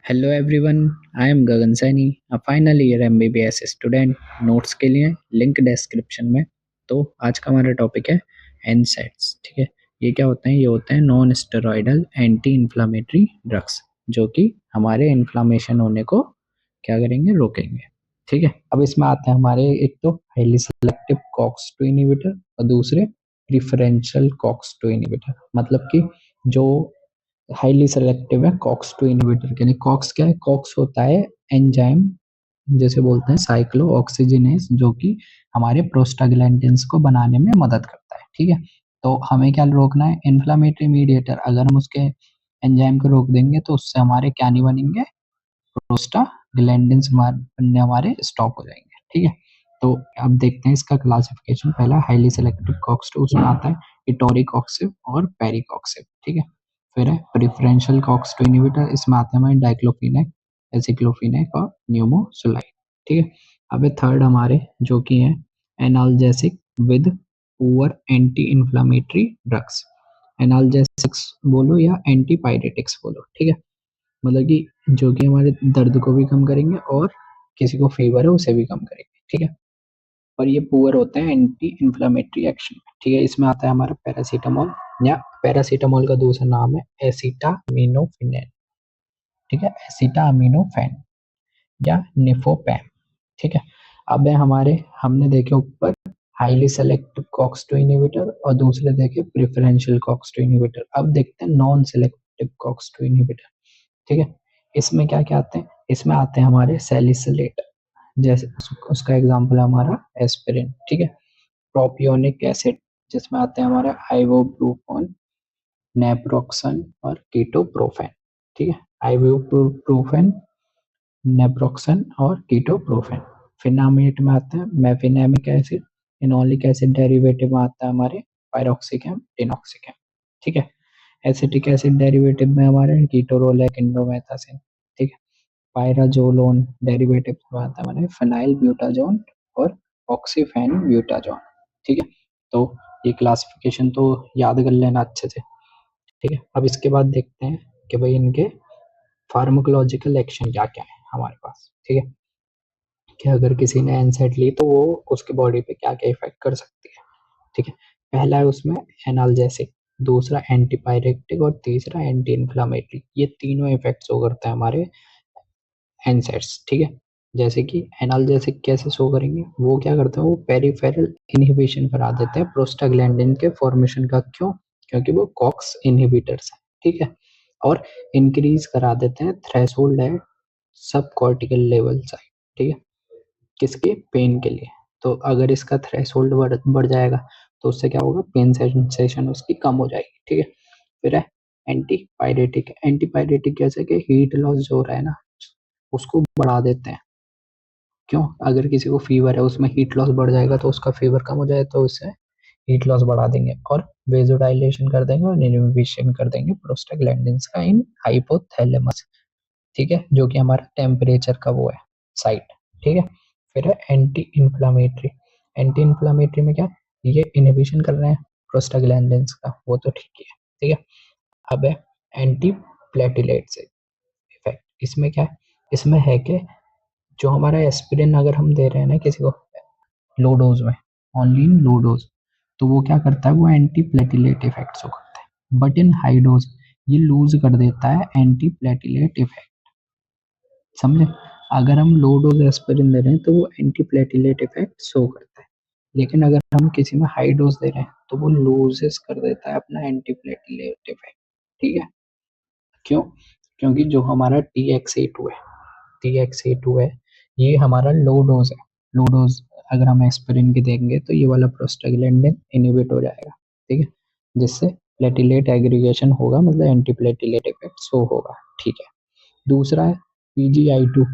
Hello everyone, I am Gagan Saini, a final year MBBS student. Notes के लिए link description में। तो आज का हमारा टॉपिक है एनसैड्स। ठीक है, ये क्या होते हैं? ये होते हैं non steroidal anti inflammatory drugs, जो कि हमारे इन्फ्लामेशन होने को क्या करेंगे? रोकेंगे। ठीक है, अब इसमें आते हैं हमारे एक तो हाईली सेलेक्टिव कॉक्स 2 इनहिबिटर और दूसरे प्रिफरेंशियल कॉक्स 2 इनहिबिटर। मतलब कि जो हाईली सेलेक्टिव है कॉक्स 2 इनहिबिटर के लिए। कॉक्स क्या है? कॉक्स होता है एंजाइम, जैसे बोलते हैं साइक्लो ऑक्सीजिनेस, जो कि हमारे प्रोस्टाग्लैंडिन्स को बनाने में मदद करता है। ठीक है, तो हमें क्या रोकना है? Inflammatory mediator. अगर हम उसके एंजाइम को रोक देंगे तो उससे हमारे क्या नहीं बनेंगे? प्रोस्टाग्लैंडिन्स बनने हमारे स्टॉप हो जाएंगे। ठीक है, तो अब देखते हैं इसका क्लासिफिकेशन। पहला हाईली सेलेक्टिव कॉक्स 2, उसमें आता है इटोरिकॉक्सिब और पेरिकॉक्सिब। ठीक है, फिर है प्रिफरेंशियल कॉक्स 2 इनहिबिटर, इसमें आते हैं हमारे डाइक्लोफिनेक, एसिक्लोफिनेक और न्यूमोसुलाइड। ठीक है, अब है थर्ड हमारे जो कि है analgesic with poor anti inflammatory drugs. Analgesics बोलो या एंटीपायरेटिक्स बोलो। ठीक है, मतलब कि जो कि हमारे दर्द को भी कम करेंगे और किसी को फीवर है उसे भी कम करेंगे। ठीक है, और ये पुअर होते हैं एंटी इन्फ्लामेटरी एक्शन में। ठीक है, इसमें आता है हमारा पैरासीटामोल, या पैरासीटामोल का दूसरा नाम है एसिटामिनोफेन। ठीक है, एसिटामिनोफेन या निफोपैम। ठीक है, अब है हमारे, हमने देखे ऊपर हाईली सेलेक्टिव कॉक्स 2 इनहिबिटर और दूसरे देखे प्रिफरेंशियल कॉक्स 2 इनहिबिटर। अब देखते हैं नॉन सेलेक्टिव कॉक्स 2 इनहिबिटर। ठीक है, इसमें क्या क्या आते हैं? इसमें आते हैं हमारे सैलिसिलेट, जैसे उसका एग्जांपल है हमारा एस्पिरिन। ठीक है, प्रोपियोनिक एसिड, जिसमें आते हैं हमारे आइबुप्रोफेन, नेप्रोक्सन और कीटोप्रोफेन। ठीक है, आइबुप्रोफेन, नेप्रोक्सन और कीटोप्रोफेन। फिनामेट में आते हैं mefenamic acid, enolic acid derivative में आता है हमारे पायरोक्सिकैम, टिनॉक्सिकैम। ठीक है, एसिटिक एसिड डेरिवेटिव में हमारे कीटोरोलेक, इंडोमेथासिन। ठीक है, पायराजोलोन डेरिवेटिव में आता है हमारे फिनाइल ब्यूटाजोन और ऑक्सीफेन ब्यूटाजोन। ठीक है, तो ये क्लासिफिकेशन तो याद कर लेना अच्छे से। ठीक है, अब इसके बाद देखते हैं कि भाई इनके फार्माकोलॉजिकल एक्शन क्या क्या है हमारे पास। ठीक है, कि अगर किसी ने एनसेड ली तो वो उसके बॉडी पे क्या क्या इफेक्ट कर सकती है। ठीक है, पहला है उसमें एनाल्जेसिक, दूसरा एंटीपायरेटिक और तीसरा एंटी इन्फ्लामेटरी। ये तीनों इफेक्ट शो करता है हमारे एनसेड्स। ठीक है, जैसे कि एनाल्जेसिक कैसे शो करेंगे? वो क्या करते हैं? वो पेरिफेरल इनहिबिशन करा देते हैं प्रोस्टाग्लैंडिन के फॉर्मेशन का। क्यों? क्योंकि वो कॉक्स इनहिबिटर्स हैं। ठीक है, और इंक्रीज करा देते हैं थ्रेशोल्ड एट सब कॉर्टिकल लेवल साइड। ठीक है, किसके? पेन के लिए। तो अगर इसका थ्रेशोल्ड बढ़ जाएगा तो उससे क्या होगा? पेन सेंसेशन उसकी कम हो जाएगी। ठीक है, फिर है एंटीपायरेटिक। एंटीपायरेटिक जैसे कि हीट लॉस जो हो रहा है ना, उसको बढ़ा देते हैं। क्यों? अगर किसी को फीवर है, उसमें हीट लॉस बढ़ जाएगा तो उसका फीवर कम हो जाए तो उससे हीट लॉस बढ़ा देंगे और वेजोडाइलेशन कर देंगे और इनहिबिशन कर देंगे प्रोस्टाग्लैंडिन्स का इन हाइपोथैलेमस। ठीक है, जो कि हमारा टेम्परेचर का वो है साइट। ठीक है, फिर है एंटी इन्फ्लामेटरी। एंटी इन्फ्लामेटरी में क्या? ये इनहिबिशन कर रहे हैं प्रोस्टाग्लैंडिन्स का, वो तो ठीक ही है। ठीक है, अब है एंटी प्लेटिलेट्स इफेक्ट। इसमें क्या है? इसमें है कि जो हमारा एस्पिरिन अगर हम दे रहे हैं ना किसी को लो डोज में, ओनली इन लो डोज, तो वो क्या करता है? वो एंटी प्लेटिलेट इफेक्ट शो करता है। बट इन हाई डोज ये लूज कर देता है एंटी प्लेटिलेट इफेक्ट। समझे? अगर हम लो डोज एस्पिरिन दे रहे हैं तो वो एंटी प्लेटिलेट इफेक्ट शो करता है, लेकिन अगर हम किसी में हाई डोज दे रहे हैं तो वो लूजेस कर देता है अपना एंटी प्लेटिलेट इफेक्ट। ठीक है, क्यों? क्योंकि जो हमारा TXA2 है, TXA2 है, ये हमारा लो डोज है। लो डोज अगर हम एस्पिरिन की देंगे तो ये वाला प्रोस्टाग्लैंडिन इनहिबिट हो जाएगा। ठीक है, जिससे प्लेटिलेट एग्रीगेशन होगा, मतलब एंटी प्लेटिलेट इफेक्ट शो होगा। ठीक है, दूसरा है PGI2।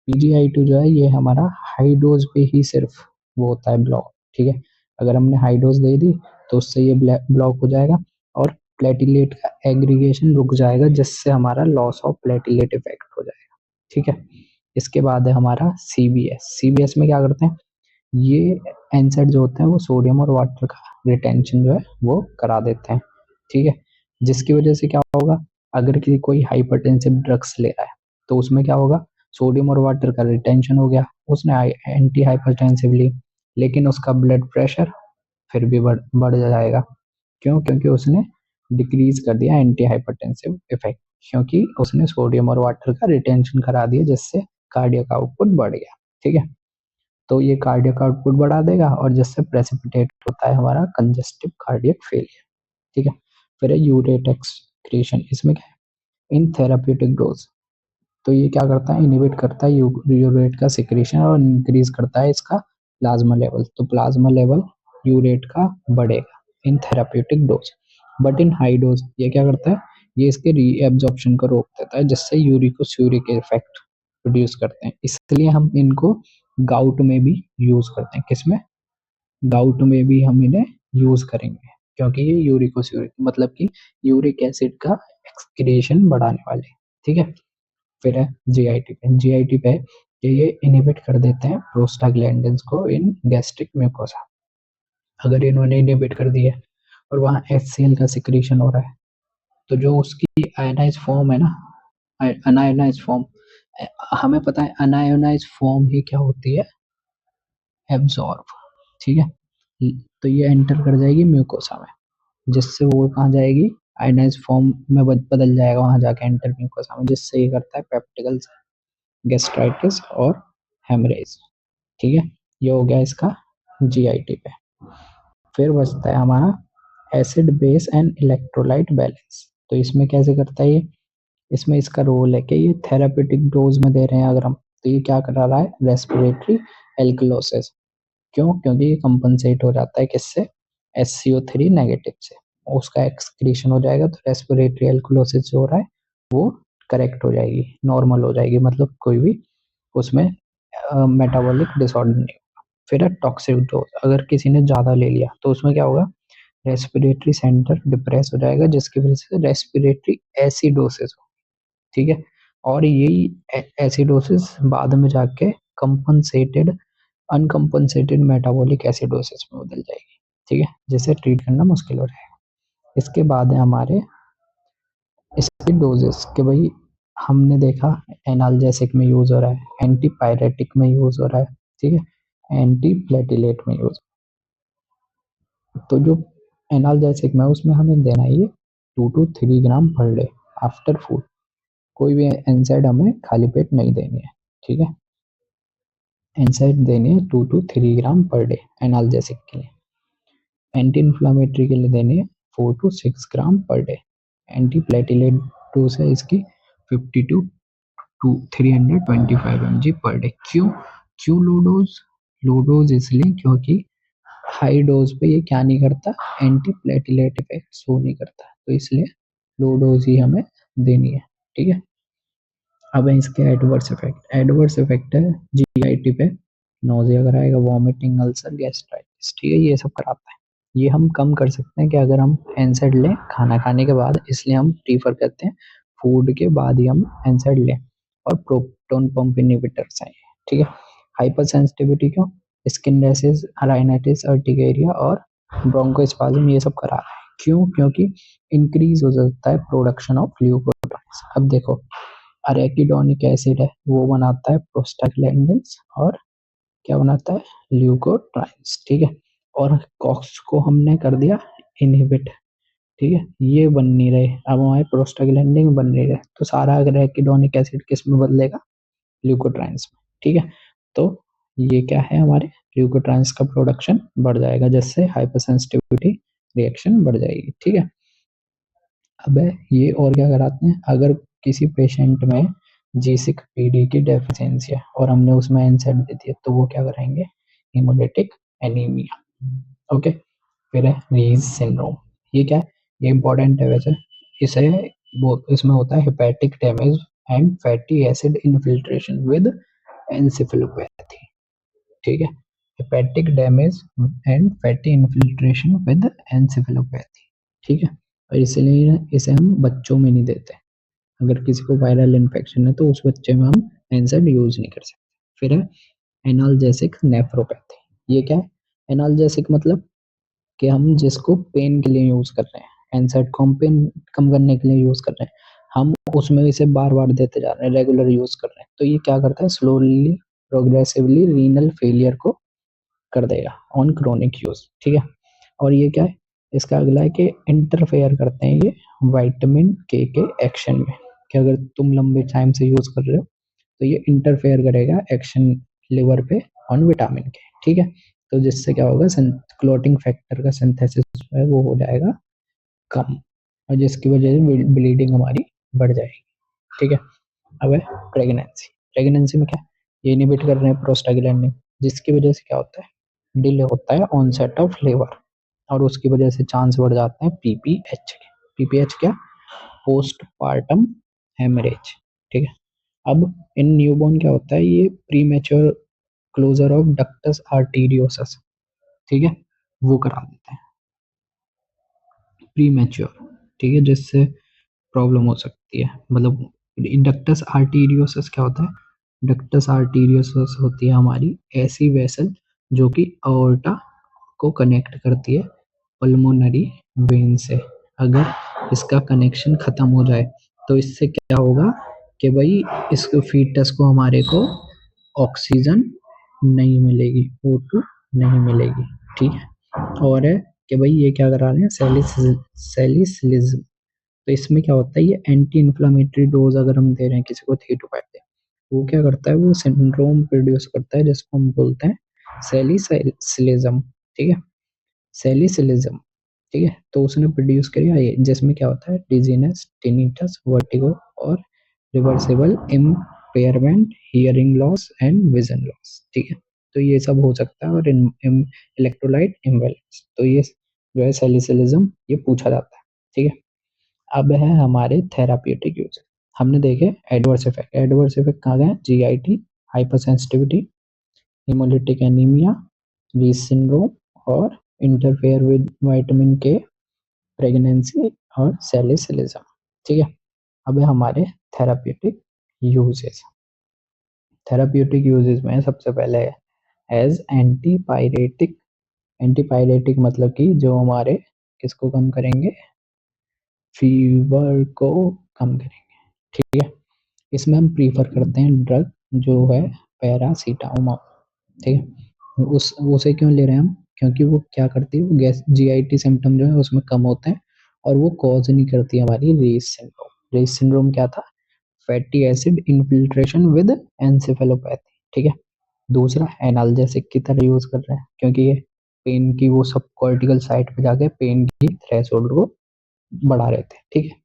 PGI2 जो है ये हमारा हाई डोज पे ही सिर्फ वो होता है ब्लॉक। ठीक है, अगर हमने हाई डोज दे दी तो उससे ये ब्लॉक हो जाएगा और प्लेटिलेट का एग्रीगेशन रुक जाएगा, जिससे हमारा लॉस ऑफ प्लेटिलेट इफेक्ट हो जाएगा। ठीक है, इसके बाद है हमारा CBS। CBS में क्या करते हैं? ये एनसेड जो होते हैं वो सोडियम और वाटर का रिटेंशन जो है वो करा देते हैं। ठीक है, जिसकी वजह से क्या होगा? अगर किसी कोई हाइपरटेंसिव ड्रग्स ले रहा है तो उसमें क्या होगा, सोडियम और वाटर का रिटेंशन हो गया, उसने एंटी हाइपरटेंसिव ली, लेकिन उसका ब्लड प्रेशर फिर भी बढ़ जाएगा। क्यों? क्योंकि उसने डिक्रीज कर दिया एंटी हाइपरटेंसिव इफेक्ट, क्योंकि उसने सोडियम और वाटर का रिटेंशन करा दिया, जिससे कार्डियक आउटपुट बढ़ गया। ठीक है, तो ये कार्डियक आउटपुट बढ़ा देगा और जिससे प्रेसिपिटेट होता है हमारा कंजेस्टिव कार्डियक फेलियर। ठीक है, फिर है यूरेट एक्सक्रीशन। इसमें क्या है, इन थेराप्यूटिक डोज, तो ये क्या करता है, इनिबिट करता है यूरेट का सिक्रीशन और इंक्रीज करता है इसका प्लाज्मा लेवल। तो प्लाज्मा लेवल यूरेट का बढ़ेगा in therapeutic dose. But in high dose ये क्या करता है, ये इसके रीएब्जॉर्प्शन को रोक देता है, जिससे यूरिकोस्यूरिक इफेक्ट प्रोड्यूस करते हैं। इसलिए हम इनको गाउट में भी यूज करते हैं। किसमें? गाउट में भी हम इन्हें यूज करेंगे, क्योंकि ये यूरिकोस्यूरिक मतलब कि यूरिक एसिड का एक्सक्रीशन बढ़ाने वाले। ठीक है, फिर है जीआईटी पे। जीआईटी पे ये इनहिबिट कर देते हैं प्रोस्टाग्लैंडिन्स को इन गैस्ट्रिक म्यूकोसा। अगर इन्होंने इनहिबिट कर दिया और वहाँ एचसीएल का सिक्रीशन हो रहा है, तो जो उसकी आयनाइज फॉर्म है ना, अनायोनाइज फॉर्म, हमें पता है अनायोनाइज फॉर्म ही क्या होती है, एब्जॉर्ब। ठीक है, तो ये एंटर कर जाएगी म्यूकोसा में, जिससे वो कहाँ जाएगी, आयनाइज फॉर्म में बदल जाएगा, वहां जाके एंटर म्यूकोसा में, जिससे ये करता है पेप्टिकल गैस्ट्राइटिस और हेमरेज। ठीक है, ये हो गया इसका जीआईटी पे। फिर बचता है हमारा acid base and electrolyte balance. तो इसमें कैसे करता है ये, इसमें इसका रोल है कि ये थेरापेटिक डोज में दे रहे हैं अगर हम, तो ये क्या करा रहा है, रेस्पिरेटरी एल्कलोसिस। क्यों? क्योंकि ये कंपनसेट हो जाता है किससे, SCO3 नेगेटिव से, उसका एक्सक्रीशन हो जाएगा, तो रेस्पिरेटरी एल्कलोसिस जो हो रहा है वो करेक्ट हो जाएगी, नॉर्मल हो जाएगी, मतलब कोई भी उसमें मेटाबॉलिक डिसऑर्डर नहीं होगा। फिर है टॉक्सिक डोज। अगर किसी ने ज़्यादा ले लिया तो उसमें क्या होगा, रेस्पिरेटरी सेंटर डिप्रेस हो जाएगा, जिसकी वजह से रेस्पिरेटरी एसिडोसिस हो। ठीक है, और यही एसिडोसिस बाद में जाके कंपनसेटेड अनकंपनसेटेड मेटाबॉलिक एसिडोसिस में बदल जाएगी। ठीक है, जिसे ट्रीट करना मुश्किल हो जाएगा। इसके बाद है हमारे इसके डोजेस के भाई, हमने देखा एनाल्जेसिक में यूज हो रहा है, एंटीपायरेटिक में यूज हो रहा है, ठीक है, एंटी प्लेटिलेट में यूज। तो जो एनाल्जेसिक में उसमें हमें देना है ये 2 to 3 gram per day after food. कोई भी एनसाइड हमें खाली पेट नहीं देनी है। ठीक है, एनसाइड देनी है 2 to 3 gram per day analgesic के लिए। एंटी इन्फ्लामेटरी के लिए देनी है 4 to 6 gram per day. Anti platelet dose है इसकी 52 to 325 mg पर डे। क्यों? क्यों लो डोज? लो डोज इसलिए क्योंकि हाई डोज पे ये क्या नहीं करता, एंटी प्लेटिलेट इफेक्ट शो नहीं करता, तो इसलिए लो डोज ही हमें देनी है। ठीक है, अब है इसके एडवर्स इफेक्ट। एडवर्स इफेक्ट है जीआईटी पे, नोजिया कराएगा, वॉमिटिंग, अल्सर, गैस्ट्राइटिस। ठीक है, ये सब कराता है। ये हम कम कर सकते हैं कि अगर हम एनसेड लें खाना खाने के बाद, इसलिए हम प्रीफर करते हैं फूड के बाद ही हम एनसेड लें। और प्रोटोन पंप इनहिबिटर्स हैं। ठीक है, हाइपर सेंसिटिविटी क्यों, स्किन रैशेस, राइनाइटिस, अर्टिकेरिया और ब्रोंकोस्पाज्म ये सब करा रहा है। क्यों? क्योंकि इंक्रीज हो जाता है प्रोडक्शन ऑफ ल्यूकोट्राइन्स। अब देखो, अरेकिडोनिक एसिड है वो बनाता है प्रोस्टाग्लैंडिन्स और क्या बनाता है, ल्यूकोट्राइन्स। ठीक है, और कॉक्स को हमने कर दिया इनहिबिट। ठीक है, ये बन नहीं रहे, अब हमारे प्रोस्टाग्लैंडिन बन नहीं रहे, तो सारा अरेकिडोनिक एसिड किस में बदलेगा, ल्यूकोट्राइन्स में। ठीक है, तो ये क्या है, हमारे ल्यूकोट्राइन्स का प्रोडक्शन बढ़ जाएगा, जिससे हाइपरसेंसिटिविटी रिएक्शन बढ़ जाएगी। ठीक है, अब ये और क्या कराते हैं, अगर किसी पेशेंट में G6PD की डेफिशिएंसी है और हमने उसमें एनसेड दे दिया, तो वो क्या कराएंगे, हेमोलिटिक एनीमिया। ओके, फिर है रीज सिंड्रोम। ये क्या है, ये इंपॉर्टेंट है वैसे। इसे वो इसमें होता है hepatic damage and fatty acid infiltration with encephalopathy. ठीक है, hepatic damage and fatty infiltration with encephalopathy. ठीक है, और इसलिए इसे हम बच्चों में नहीं देते। अगर किसी को वायरल इन्फेक्शन है तो उस बच्चे में हम एनसेड यूज नहीं कर सकते। फिर है एनाल्जेसिक नेफ्रोपैथी। ये क्या है, एनाल्जेसिक मतलब कि हम जिसको पेन के लिए यूज कर रहे हैं, एनसेड को हम पेन कम करने के लिए यूज कर रहे हैं। हम उसमें इसे बार-बार देते जा रहे हैं, रेगुलर यूज़ कर रहे हैं। तो ये क्या करता है स्लोली प्रोग्रेसिवली रीनल फेलियर को कर देगा ऑन क्रोनिक यूज़, ठीक है? और ये क्या है? इसका अगला है कि इंटरफेयर करते हैं ये विटामिन के एक्शन में, कि अगर तुम लंबे टाइम से यूज़ कर रहे हो, तो ये इंटरफेयर करेगा एक्शन लिवर पे ऑन विटामिन के, ठीक है? तो जिससे क्या होगा क्लॉटिंग फैक्टर का सिंथेसिस जो है वो हो जाएगा कम, और जिसकी वजह से ब्लीडिंग हमारी बढ़ जाएगी, ठीक है? अब है प्रेगनेंसी। प्रेगनेंसी में क्या है? ये इनहिबिट कर रहे हैं प्रोस्टाग्लैंडिन, जिसकी वजह से क्या होता है डिले होता है ऑनसेट ऑफ लेबर, और उसकी वजह से चांस बढ़ जाते हैं पीपीएच के। पीपीएच क्या? पोस्ट पार्टम हेमरेज, ठीक है? अब इन न्यूबॉर्न क्या होता है, ये प्रीमेच्योर क्लोजर ऑफ डक्टस आर्टीरियोसस, ठीक है, वो करा देते हैं प्रीमेच्योर, ठीक है, जिससे प्रॉब्लम हो सकती है। मतलब डक्टस आर्टीरियोसस क्या होता है? डक्टस आर्टीरियोसस होती है हमारी ऐसी वेसल जो कि अओर्टा को कनेक्ट करती है पल्मोनरी वेन से। अगर इसका कनेक्शन खत्म हो जाए तो इससे क्या होगा कि भाई इस फीटस को हमारे को ऑक्सीजन नहीं मिलेगी, O2 नहीं मिलेगी, ठीक है? और है कि भाई ये क्या करा रहे हैं सेलिसिलिज्म। तो इसमें क्या होता है, ये एंटी इन्फ्लामेटरी डोज अगर हम दे रहे हैं किसी को 3 to 5 दिन, वो क्या करता है, वो सिंड्रोम प्रोड्यूस करता है जिसको हम बोलते हैं सेलिसिलिज्म, ठीक है? सेलिसिलिज्म, ठीक है? तो उसने प्रोड्यूस किया ये, जिसमें क्या होता है डिजीनेस, टिनिटस, वर्टिगो और reversible impairment, hearing loss and vision loss, ठीक है? तो ये सब हो सकता है, और इलेक्ट्रोलाइट इम्बैलेंस, तो ये जो है सेलिसिलिज्म ये पूछा जाता है, ठीक है? अब है हमारे थेराप्यूटिक यूज। हमने देखे एडवर्स इफेक्ट। एडवर्स इफेक्ट कहाँ गए? जीआईटी, हाइपरसेंसिटिविटी, हेमोलिटिक एनीमिया, रीस सिंड्रोम, और इंटरफेयर विद विटामिन के, प्रेगनेंसी और सेलिसिलिज्म, ठीक है? अब है हमारे थेराप्यूटिक यूजेस। थेराप्यूटिक यूजेस में सबसे पहले है एज एंटीपायरेटिक। एंटीपायरेटिक मतलब कि जो हमारे किसको कम करेंगे? फीवर को कम करेंगे, ठीक है? इसमें हम प्रीफर करते हैं ड्रग जो है पैरासीटामोल, ठीक है? उस उसे क्यों ले रहे हैं हम? क्योंकि वो क्या करती है, वो गैस जीआईटी सिम्टम जो है उसमें कम होते हैं, और वो कॉज नहीं करती हमारी रेस सिंड्रोम। रेस सिंड्रोम क्या था? Fatty acid infiltration with encephalopathy, ठीक है? दूसरा एनाल्जेसिक की तरह यूज कर रहे हैं, क्योंकि ये पेन की वो सब कॉर्टिकल साइट पे जाके पेन की थ्रेशोल्ड को बढ़ा रहे थे, ठीक है?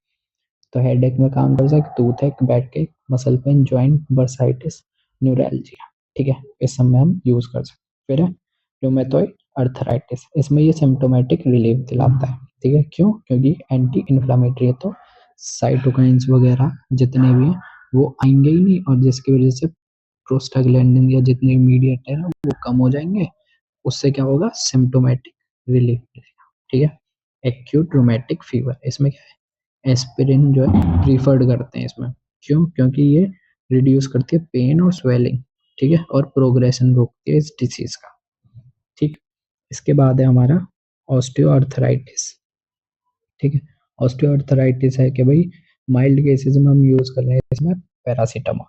तो हेडेक में काम कर सकते, टूथ एक, बैक एक, muscle pain, joint bursitis, neuralgia, ठीक है? इस सब में हम यूज कर सकते हैं। फिर है रूमेटॉइड अर्थराइटिस। इसमें ये सिम्टोमेटिक रिलीफ दिलाता है, ठीक है? क्यों? क्योंकि एंटी इन्फ्लामेटरी है, तो साइटोकाइंस वगैरह जितने भी हैं वो आएंगे ही नहीं, और जिसकी वजह से प्रोस्टाग्लैंडिन या जितने मीडिएटर है वो कम हो जाएंगे। उससे क्या होगा? सिम्टोमेटिक रिलीफ मिलेगा, ठीक है? एक्यूट रूमेटिक फीवर, इसमें क्या है, एस्पिरिन जो है प्रीफर्ड करते हैं इसमें। क्यों? क्योंकि ये रिड्यूस करती है पेन और स्वेलिंग, ठीक है, और प्रोग्रेशन रोकती है इस डिसीज का, ठीक। इसके बाद है हमारा ऑस्टियोआर्थराइटिस, ठीक है? ऑस्टियोआर्थराइटिस है कि भाई माइल्ड केसेस में हम यूज कर रहे हैं इसमें पैरासीटामोल,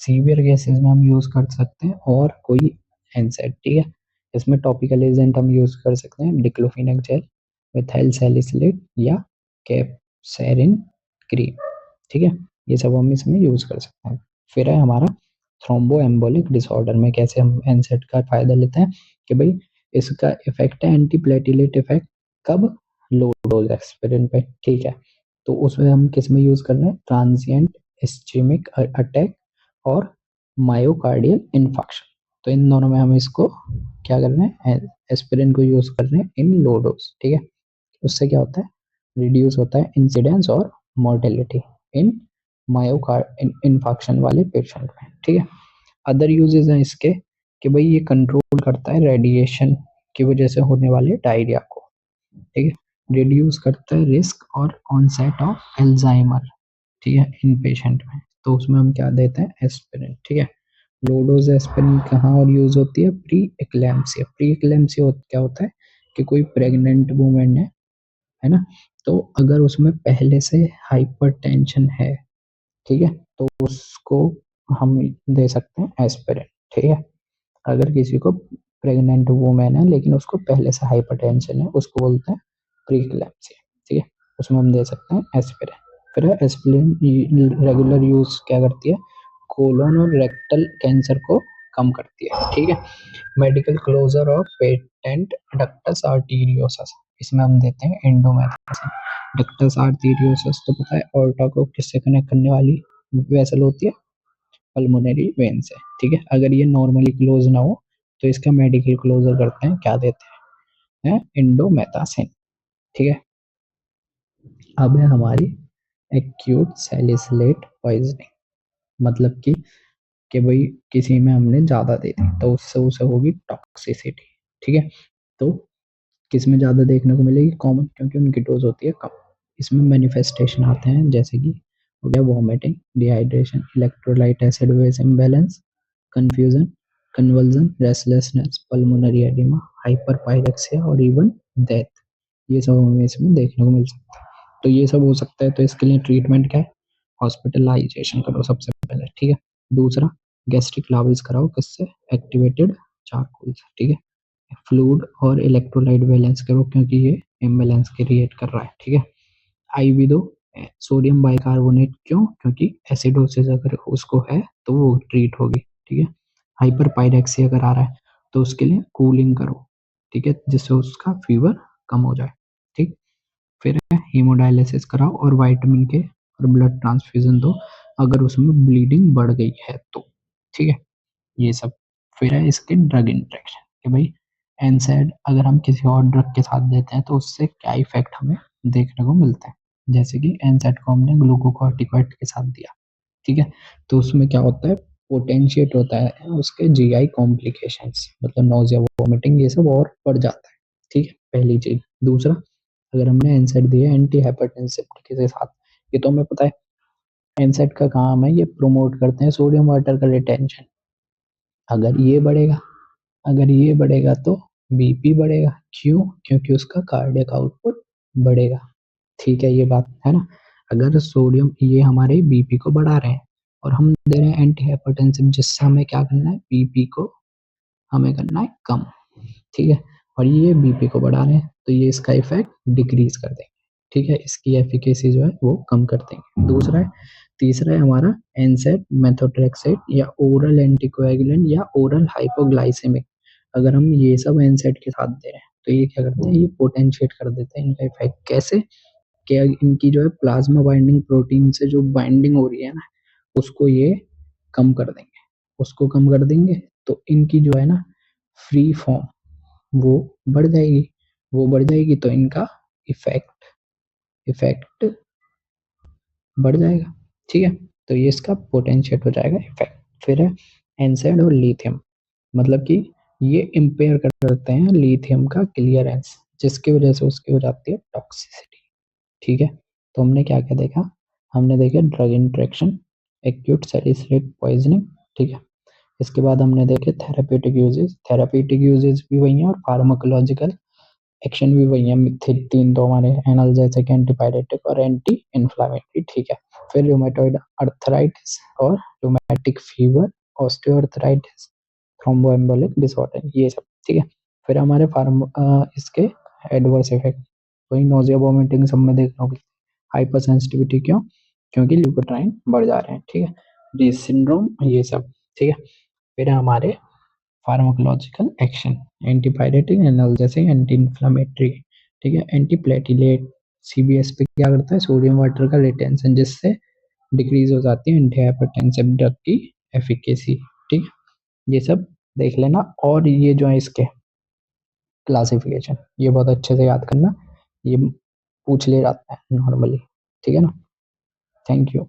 सीवियर केसेस में हम यूज कर सकते हैं और कोई एनसेड, ठीक है? इसमें टॉपिकल एजेंट हम यूज कर सकते हैं डिक्लोफिनेक जेल, मिथाइल सैलिसिलेट, या कैप्सेरिन क्रीम, ठीक है? ये सब हम इसमें यूज कर सकते हैं। फिर है हमारा थ्रोम्बोएम्बोलिक डिसऑर्डर में कैसे हम एनसेड का फायदा लेते हैं, कि भाई इसका इफेक्ट है एंटीप्लेटिलेट इफेक्ट, कब? लो डोज एस्पिरिन पे, ठीक है? तो उसमें हम किस में यूज कर रहे हैं? ट्रांजिएंट इस्चेमिक अटैक और मायोकार्डियल इन्फार्क्शन। तो इन दोनों में हम इसको क्या कर रहे हैं? एस्पिरिन को यूज कर रहे हैं इन लो डोज, ठीक है? उससे क्या होता है? रिड्यूस होता है इंसिडेंस और मोर्टेलिटी इन मायोकार्ड इन्फार्क्शन वाले पेशेंट में, ठीक है? अदर यूजेस हैं इसके कि भाई ये कंट्रोल करता है रेडिएशन की वजह से होने वाले डायरिया को, ठीक है? रिड्यूस करता है रिस्क और ऑनसेट ऑफ एल्जाइमर, ठीक है, इन पेशेंट में। तो उसमें हम क्या देते हैं? एस्पिरिन, ठीक है? लो डोज एस्पिरिन कहाँ और यूज होती है? Pre eclampsia. प्री एक्लेम्सिया क्या होता है कि कोई प्रेग्नेंट वुमेन है ना? तो अगर उसमें पहले से हाइपरटेंशन है, ठीक है, तो उसको हम दे सकते हैं एस्पिरिन। ठीक है, अगर किसी को प्रेग्नेंट वुमेन है लेकिन उसको पहले से हाइपरटेंशन है, उसको बोलते हैं प्रीक्लैम्सिया। ठीक है, उसमें हम दे सकते हैं एस्पिरिन। फिर एस्पिरिन रेगुलर यूज क्या करती है, कोलोन और रेक्टल कैंसर को कम करती है। ठीक है, medical closure of patent ductus arteriosus, इसमें हम देते हैं इंडोमेथासिन। डक्टस आर्टीरियोसस तो पता है ऑर्टा को किससे कनेक्ट करने वाली वेसल होती है, पल्मोनरी वेन से। ठीक है, अगर ये नॉर्मली क्लोज ना हो तो इसका मेडिकल क्लोजर करते हैं, क्या देते हैं, इंडोमेथासिन। ठीक है, अब है हमारी एक्यूट सैलिसिलेट पॉइजनिंग, मतलब कि भाई किसी में हमने ज्यादा दे दी तो उससे उसे होगी टॉक्सिसिटी। ठीक है, तो किसमें ज्यादा देखने को मिलेगी, कॉमन, क्योंकि उनकी डोज होती है कम। इसमें मैनिफेस्टेशन आते हैं जैसे कि हो गया vomiting, dehydration, electrolyte acid base imbalance, confusion, convulsion, restlessness, pulmonary oedema, hyperpyrexia और इवन डेथ। ये सब हमें इसमें देखने को मिल सकता है। तो ये सब हो सकता है, तो इसके लिए ट्रीटमेंट क्या है, हॉस्पिटलाइजेशन करो सबसे पहले। ठीक है, दूसरा गैस्ट्रिक लाविज कराओ, किससे, एक्टिवेटेड चारकोल से। ठीक है, फ्लूइड और इलेक्ट्रोलाइट बैलेंस करो क्योंकि ये इम्बैलेंस क्रिएट कर रहा है। ठीक है, आईवी दो, सोडियम बाइकार्बोनेट, क्यों, क्योंकि एसिडोसिस अगर उसको है तो वो ट्रीट होगी। ठीक है, हाइपर पायरेक्सिया अगर आ रहा है तो उसके लिए कूलिंग करो। ठीक है, जिससे उसका फीवर कम हो जाए। ठीक, फिर हीमोडायलिसिस कराओ और विटामिन के और ब्लड ट्रांसफ्यूजन दो अगर उसमें ब्लीडिंग बढ़ गई है तो। ठीक है, ये सब। फिर है इसके ड्रग इंटरेक्शन, कि भाई एनसैड अगर हम किसी और ड्रग के साथ देते हैं तो उससे क्या इफेक्ट हमें देखने को मिलते हैं। जैसे कि एनसैड को हमने ग्लूकोकॉर्टिकॉइड के साथ दिया, ठीक है, तो उसमें क्या होता है, पोटेंशिएट होता है उसके जीआई कॉम्प्लिकेशंस, मतलब नोजिया, वोमिटिंग, ये सब और बढ़ जाता है। ठीक है, पहली चीज। दूसरा, अगर हमने एनसैड दिया एंटी हाइपरटेंसिव के साथ, ये तो हमें पता है एनसैड का काम है, ये प्रमोट करते हैं सोडियम वाटर का रिटेंशन। अगर ये बढ़ेगा, अगर ये बढ़ेगा तो बीपी बढ़ेगा, क्यों, क्योंकि उसका कार्डियक आउटपुट बढ़ेगा। ठीक है, ये बात है ना। अगर सोडियम ये हमारे बीपी को बढ़ा रहे हैं और हम दे रहे हैं एंटी हाइपरटेंसिव, जिससे हमें क्या करना है, बीपी को हमें करना है कम। ठीक है, और ये बीपी को बढ़ा रहे हैं तो ये इसका इफेक्ट डिक्रीज कर देंगे। ठीक है, इसकी एफिकेसी जो है वो कम कर देंगे। दूसरा है, तीसरा है हमारा एनसेड मेथोट्रेक्सेट या ओरल एंटीकोएगुलेंट या ओरल हाइपोग्लाइसेमिक। अगर हम ये सब एनसेड के साथ दे रहे हैं तो ये क्या करते हैं, ये पोटेंशिएट कर देते हैं इनका इफेक्ट। कैसे, क्या, इनकी जो है प्लाज्मा बाइंडिंग प्रोटीन से जो बाइंडिंग हो रही है ना, उसको ये कम कर देंगे। उसको कम कर देंगे तो इनकी जो है ना फ्री फॉर्म वो बढ़ जाएगी। वो बढ़ जाएगी तो इनका इफेक्ट इफेक्ट बढ़ जाएगा। ठीक है, तो ये इसका पोटेंशिएट हो जाएगा इफेक्ट। फिर है एनसेड और लिथियम, मतलब कि ये इम्पेयर कर देते हैं लिथियम का क्लियरेंस, जिसकी वजह से उसकी हो जाती है टॉक्सिसिटी। ठीक है, तो हमने क्या क्या देखा, हमने देखा drug interaction, acute salicylate poisoning. ठीक है, इसके बाद हमने देखे थेरापेटिक यूजेस, थेरापेटिक यूजेस भी वही हैं और फार्माकोलॉजिकल एक्शन भी वही है। तीन तो हमारे एनाल्जेसिक, एंटीपायरेटिक और एंटी इन्फ्लामेटरी। ठीक है, फिर रूमेटॉइड अर्थराइटिस और रूमेटिक फीवर, ऑस्टियोआर्थराइटिस, थ्रोम्बोएम्बोलिक डिसऑर्डर, ये सब। ठीक है, फिर हमारे इसके एडवर्स इफेक्ट, वही नोजिया, वोमिटिंग सब में देखने को, हाइपर सेंसिटिविटी, क्यों, क्योंकि ल्यूकोट्राइन बढ़ जा रहे हैं। ठीक है, डी सिंड्रोम, ये सब। ठीक है, फिर हमारे pharmacological action, antipyretic, analgesic, anti inflammatory. ठीक है, एंटीप्लेटिलेट, सीबीएस पे क्या करता है, सोडियम वाटर का रिटेंशन, जिससे डिक्रीज हो जाती है एंटी हाइपरटेंसिव ड्रग की एफिकेसी। ठीक है, ये सब देख लेना। और ये जो है इसके क्लासिफिकेशन, ये बहुत अच्छे से याद करना, ये पूछ ले जाता है नॉर्मली। ठीक है ना, थैंक यू।